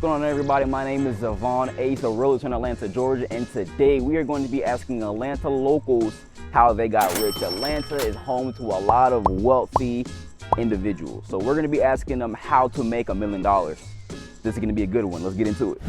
going on, everybody? My name is Zavon Ace, a realtor in Atlanta, Georgia, and today we are going to be asking Atlanta locals how they got rich. Atlanta is home to a lot of wealthy individuals, so we're going to be asking them how to make $1 million. This is going to be a good one. Let's get into it.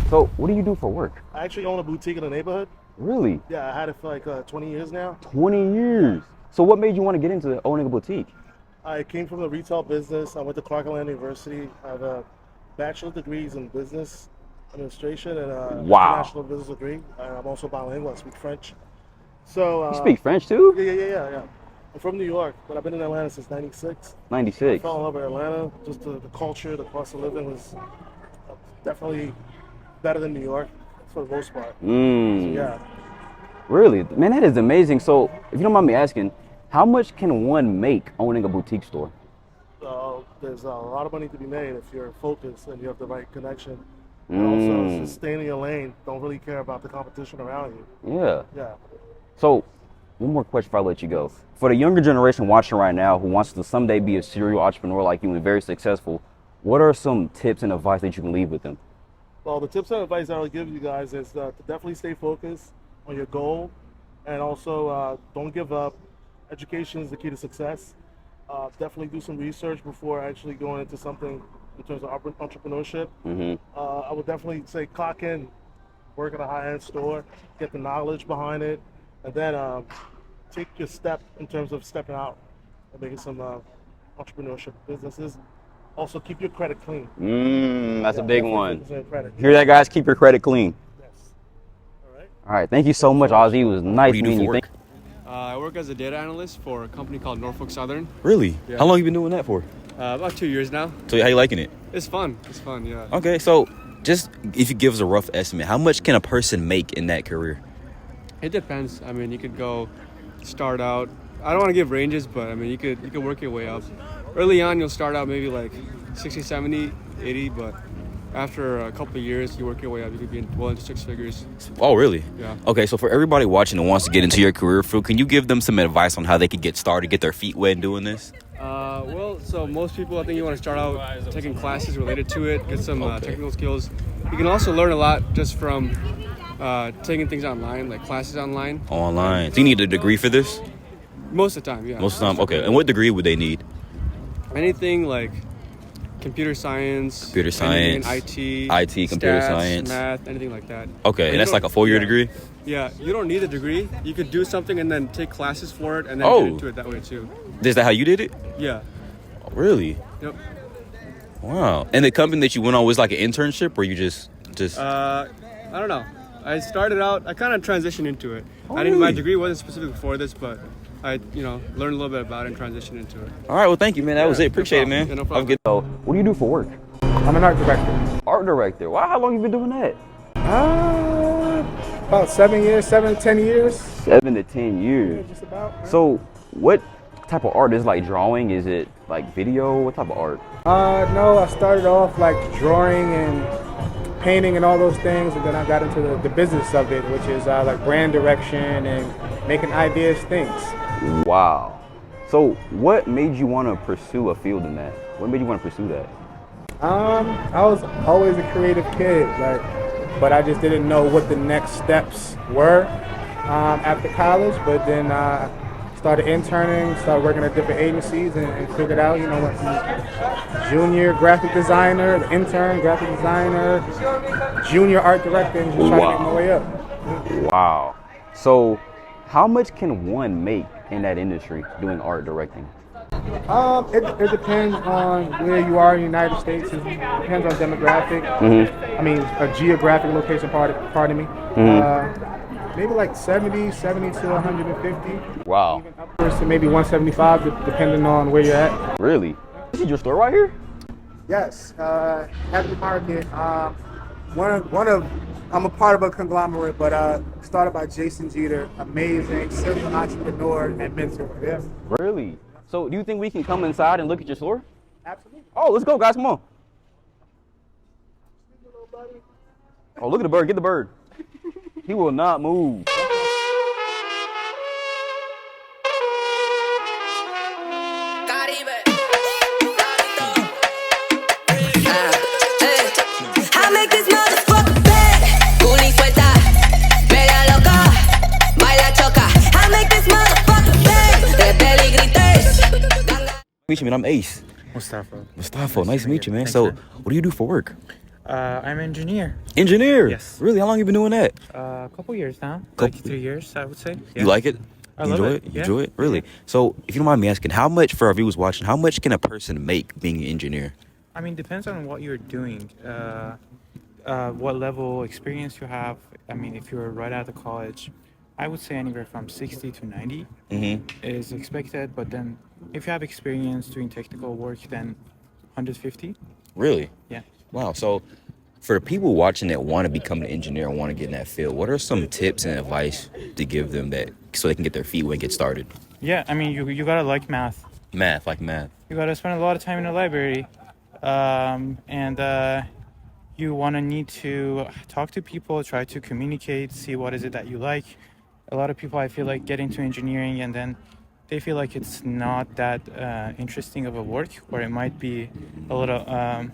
So, what do you do for work? I actually own a boutique in the neighborhood. Really? Yeah, I had it for like 20 years now. 20 years. So what made you want to get into owning a boutique? I came from the retail business. I went to Clark Atlanta University. I have a bachelor's degrees in business administration and a international business degree. I'm also bilingual. I speak French. So you speak French too? Yeah. I'm from New York, but I've been in Atlanta since '96. 96. I fell in love with Atlanta. Just the culture, the cost of living was definitely better than New York for the most part. So, yeah. Really? Man, that is amazing. So, if you don't mind me asking, how much can one make owning a boutique store? There's a lot of money to be made if you're focused and you have the right connection. And also, just stay in your lane. Don't really care about the competition around you. Yeah. So, one more question before I let you go. For the younger generation watching right now who wants to someday be a serial entrepreneur like you and very successful, what are some tips and advice that you can leave with them? Well, the tips and advice I would give you guys is to definitely stay focused on your goal, and also don't give up. Education is the key to success. Definitely do some research before actually going into something in terms of entrepreneurship. I would definitely say clock in, work at a high-end store, get the knowledge behind it, and then take your step in terms of stepping out and making some entrepreneurship businesses. Also, keep your credit clean. That's a big one. Hear that, guys? Keep your credit clean. Yes. All right. Thank you so much, Ozzy. It was nice meeting you. I work as a data analyst for a company called Norfolk Southern. Really? Yeah. How long have you been doing that for? About 2 years now. So how you liking it? It's fun, yeah. Okay, so just if you give us a rough estimate, how much can a person make in that career? It depends. I mean, you could start out. I don't want to give ranges, but I mean, you could work your way up. Early on, you'll start out maybe like 60, 70, 80, but after a couple of years, you work your way up. You could be well into six figures. Oh, really? Yeah. Okay, so for everybody watching who wants to get into your career field, can you give them some advice on how they could get started, get their feet wet in doing this? So most people, I think you want to start out taking classes related to it, get some technical skills. You can also learn a lot just from taking things online, like classes online. Online. So you need a degree for this? Most of the time, yeah. Most of the time, okay. And what degree would they need? Anything like computer science, IT, stats, computer science, math, anything like that. Okay, and that's like a 4-year degree? Yeah, you don't need a degree. You could do something and then take classes for it and then get into it that way too. Is that how you did it? Yeah. Oh, really? Yep. Wow. And the company that you went on was like an internship, or you just? I don't know. I started out. I kind of transitioned into it. Really? My degree wasn't specific for this, but I, learned a little bit about it and transitioned into it. All right, well, thank you, man. That was it. Appreciate it, man. Yeah, no problem. So, what do you do for work? I'm an art director. Art director. Wow, how long have you been doing that? About 7 years, 7 to 10 years. 7 to 10 years. Yeah, just about. Right? So, what type of art is it? Like drawing? Is it like video? What type of art? No, I started off like drawing and painting and all those things, and then I got into the business of it, which is like brand direction and making ideas things. Wow. So, what made you want to pursue a field in that? What made you want to pursue that? I was always a creative kid, but I just didn't know what the next steps were after college. But then started interning, started working at different agencies, and figured out, went from junior graphic designer, intern graphic designer, junior art director, and just trying to make my way up. Wow. So, how much can one make in that industry doing art directing? It depends on where you are in the United States. It depends on demographic. I mean, a geographic location, pardon me. Maybe like 70 to 150. Wow. Even upwards to maybe 175, depending on where you're at. Really? This is your store right here? Yes, Happy Market. I'm a part of a conglomerate, but started by Jason Jeter, amazing serial entrepreneur and mentor. Yeah. Really? So do you think we can come inside and look at your store? Absolutely. Oh, let's go, guys. Come on. Oh, look at the bird. Get the bird. He will not move. I make this motherfucker bad. Coolie suelta, media loca, baila choca. I make this motherfucker bad. Rebelde y grites. Meet you, man. I'm Ace. Mustafa. Nice to meet you, man. Thanks, So, man. what do you do for work? I'm an engineer. Engineer. Yes. Really? How long you been doing that? A couple years now. Couple- Like 3 years, I would say. You like it? I You love enjoy it, You yeah. enjoy it? Really? So, if you don't mind me asking, how much, for our viewers watching, how much can a person make being an engineer? I mean, depends on what you're doing. What level experience you have. I mean, if you're right out of college, I would say anywhere from 60 to 90 is expected. But then if you have experience doing technical work, then 150. Really? Yeah. Wow. So, for the people watching that want to become an engineer and want to get in that field, what are some tips and advice to give them that so they can get their feet wet and get started? Yeah, I mean, you gotta like math. Math. You gotta spend a lot of time in the library, and you wanna need to talk to people, try to communicate, see what is it that you like. A lot of people, I feel like, get into engineering and then they feel like it's not that interesting of a work, or it might be a little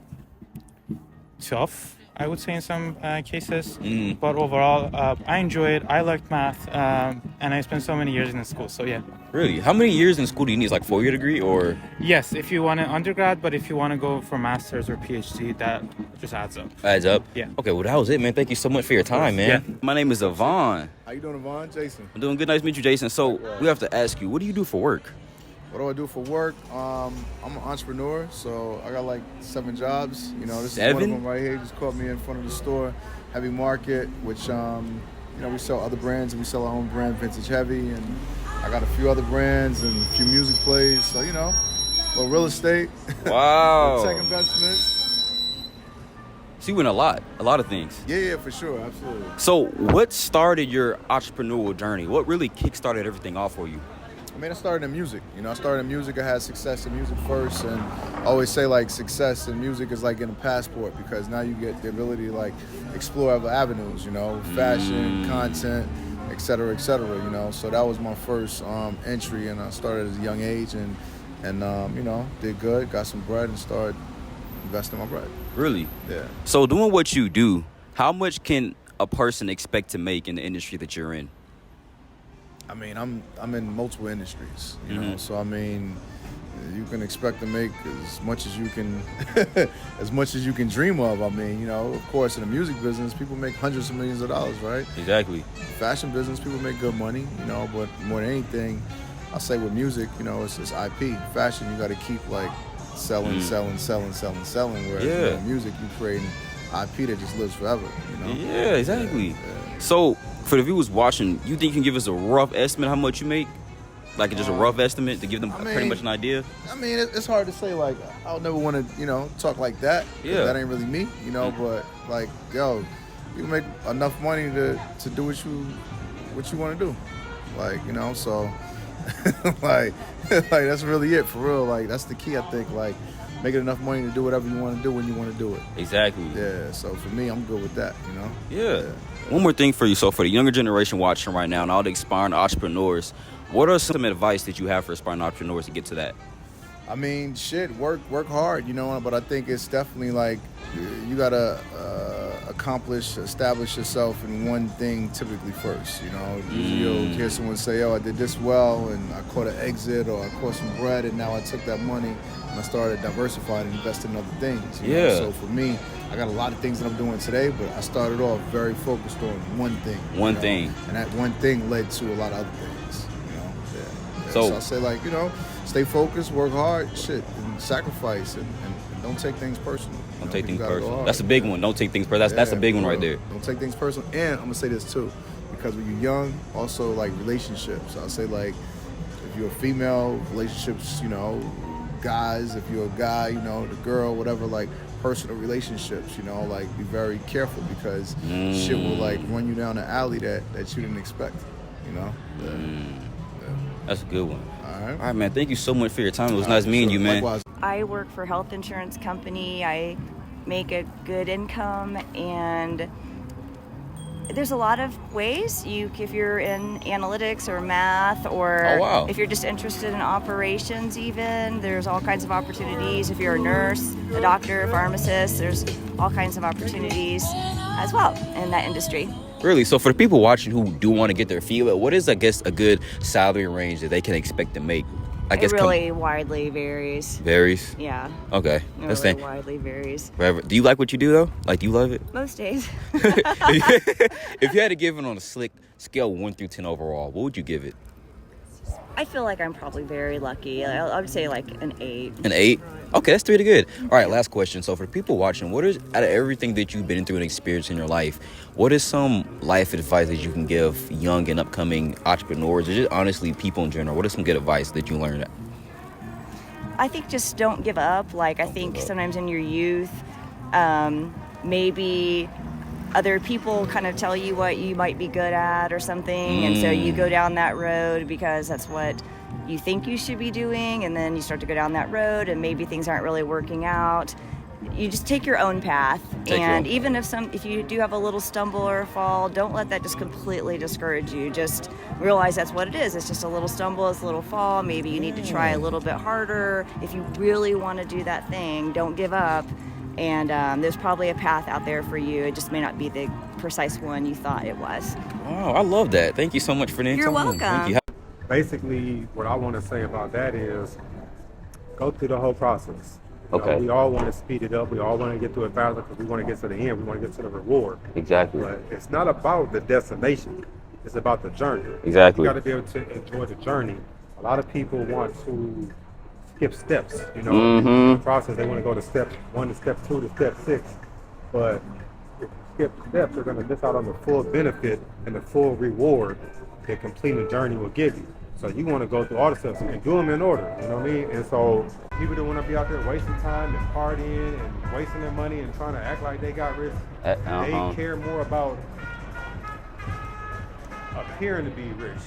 tough, I would say, in some cases. But overall, I enjoy it. I liked math, and I spent so many years in the school. So yeah. Really? How many years in school do you need? Is like 4-year degree or? Yes, if you want an undergrad, but if you want to go for master's or PhD, that just adds up. Adds up? Yeah. Okay, well, that was it, man. Thank you so much for your time, man. Yeah. My name is Yvonne. How you doing, Yvonne? Jason. I'm doing good. Nice to meet you, Jason. So we have to ask you, what do you do for work? What do I do for work? I'm an entrepreneur, so I got like 7 jobs. You know, this is one 7? of them right here. Just caught me in front of the store, Heavy Market, which you know, we sell other brands and we sell our own brand, Vintage Heavy, and I got a few other brands and a few music plays. So you know, a little real estate, Wow. tech investments. So you win a lot of things. Yeah, for sure, absolutely. So what started your entrepreneurial journey? What really kickstarted everything off for you? I mean, I started in music. You know, I started in music. I had success in music first, and I always say like success in music is like getting a passport because now you get the ability to like explore other avenues. You know, fashion, content, et cetera, you know. So that was my first entry, and I started at a young age, and you know, did good, got some bread, and started investing my bread. Really? Yeah. So doing what you do, how much can a person expect to make in the industry that you're in? I mean, I'm in multiple industries, you know. So I mean, you can expect to make as much as you can, as much as you can dream of. I mean, you know, of course, in the music business, people make hundreds of millions of dollars, right? Exactly. Fashion business, people make good money, you know. But more than anything, I say with music, you know, it's IP. Fashion, you got to keep like selling. Whereas you know, music, you creating IP that just lives forever, you know. Yeah, exactly. Yeah. So for the viewers watching, you think you can give us a rough estimate how much you make? Like just a rough estimate to give them pretty much an idea? I mean, it's hard to say. Like, I would never want to, you know, talk like that. 'Cause that ain't really me, you know. But like, yo, you can make enough money to do what you want to do, like, you know. So, like that's really it for real. Like, that's the key, I think. Like, making enough money to do whatever you want to do when you want to do it. Exactly. Yeah. So for me, I'm good with that, you know. Yeah. One more thing for you. So for the younger generation watching right now and all the aspiring entrepreneurs, what are some advice that you have for aspiring entrepreneurs to get to that? I mean, shit, work hard, you know, but I think it's definitely like you gotta establish yourself in one thing typically first, you know. You'll hear someone say, oh, I did this well and I caught an exit or I caught some bread and now I took that money and I started diversifying and investing in other things. You know? So for me, I got a lot of things that I'm doing today, but I started off very focused on one thing. One thing. And that one thing led to a lot of other things, you know. Yeah. So I say, like, you know, stay focused, work hard, and sacrifice, and don't take things personal. Don't take things personal. That's a big one. Don't take things personal. That's a big one right there. Don't take things personal. And I'm gonna say this too, because when you're young, also like relationships. I'll say, like, if you're a female, relationships, you know, guys, if you're a guy, you know, the girl, whatever, like personal relationships, you know, like be very careful because shit will like run you down an alley that you didn't expect, you know. That's a good one. All right, man. Thank you so much for your time. It was nice meeting you, man. Likewise. I work for a health insurance company. I make a good income, and there's a lot of ways. If you're in analytics or math, or if you're just interested in operations even, there's all kinds of opportunities. If you're a nurse, a doctor, a pharmacist, there's all kinds of opportunities as well in that industry. Really? So for the people watching who do want to get their feet wet, what is, I guess, a good salary range that they can expect to make? I guess it really widely varies. Varies? Yeah. Okay. It really widely varies. Whatever. Do you like what you do, though? Like, do you love it? Most days. If you had to give it on a slick scale 1 through 10 overall, what would you give it? I feel like I'm probably very lucky. I would say like an 8. An 8? Okay, that's pretty good. All right, last question. So for the people watching, what is, out of everything that you've been through and experienced in your life, what is some life advice that you can give young and upcoming entrepreneurs, or just honestly people in general? What is some good advice that you learned? I think just don't give up. Like, I think sometimes in your youth, maybe other people kind of tell you what you might be good at or something, and so you go down that road because that's what you think you should be doing, and then you start to go down that road and maybe things aren't really working out. You just take your own path, and even if you do have a little stumble or a fall, don't let that just completely discourage you. Just realize that's what it is. It's just a little stumble, it's a little fall. Maybe you need to try a little bit harder. If you really want to do that thing, don't give up. And there's probably a path out there for you. It just may not be the precise one you thought it was. Oh, I love that. Thank you so much for the You're welcome. Thank you. Basically, what I want to say about that is go through the whole process. Okay. We all want to speed it up. We all want to get through it faster because we want to get to the end. We want to get to the reward. Exactly. But it's not about the destination. It's about the journey. Exactly. You got to be able to enjoy the journey. A lot of people want to skip steps. In the process, they want to go to step 1 to step 2 to step 6. But if you skip steps, you're going to miss out on the full benefit and the full reward that completing the journey will give you. So you want to go through all the steps and do them in order, you know what I mean? And so people that want to be out there wasting time and partying and wasting their money and trying to act like they got rich, they care more about appearing to be rich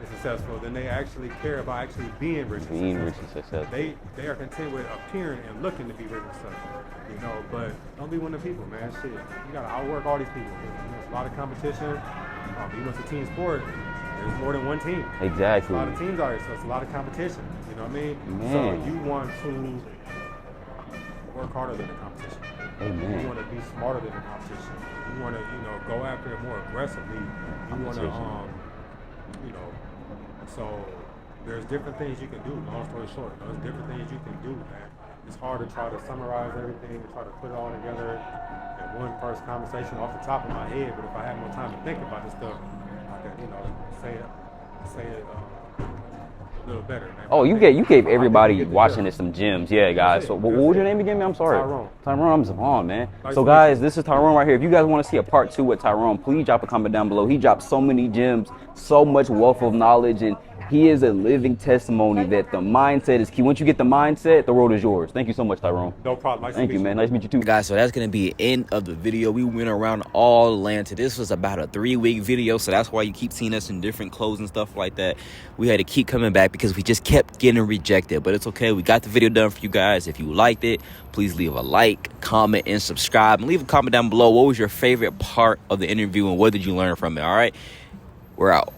and successful than they actually care about actually being rich and successful. They are content with appearing and looking to be rich and successful, but don't be one of the people, man. Shit, you got to outwork all these people. There's a lot of competition. Even if it's a team sport, there's more than one team. Exactly. There's a lot of teams out here, so it's a lot of competition. You know what I mean? Man. So you want to work harder than the competition. Amen. You want to be smarter than the competition. You want to, go after it more aggressively. You want to, so there's different things you can do. Long story short, there's different things you can do, man. It's hard to try to summarize everything and try to put it all together in one first conversation off the top of my head. But if I had more time to think about this stuff, I could, say it a little better, man. Oh, you gave everybody watching this some gems. Yeah, guys. So what was your name again, man? I'm sorry. Tyrone, I'm Zavon, man. So guys, this is Tyrone right here. If you guys want to see a part 2 with Tyrone, please drop a comment down below. He dropped so many gems, so much wealth of knowledge, and he is a living testimony that the mindset is key. Once you get the mindset, the road is yours. Thank you so much, Tyrone. No problem. Thank you, man. Nice to meet you too. Guys, so that's going to be the end of the video. We went around all Atlanta. This was about a 3-week video, so that's why you keep seeing us in different clothes and stuff like that. We had to keep coming back because we just kept getting rejected, but it's okay. We got the video done for you guys. If you liked it, please leave a like, comment, and subscribe. And leave a comment down below. What was your favorite part of the interview and what did you learn from it? All right, we're out.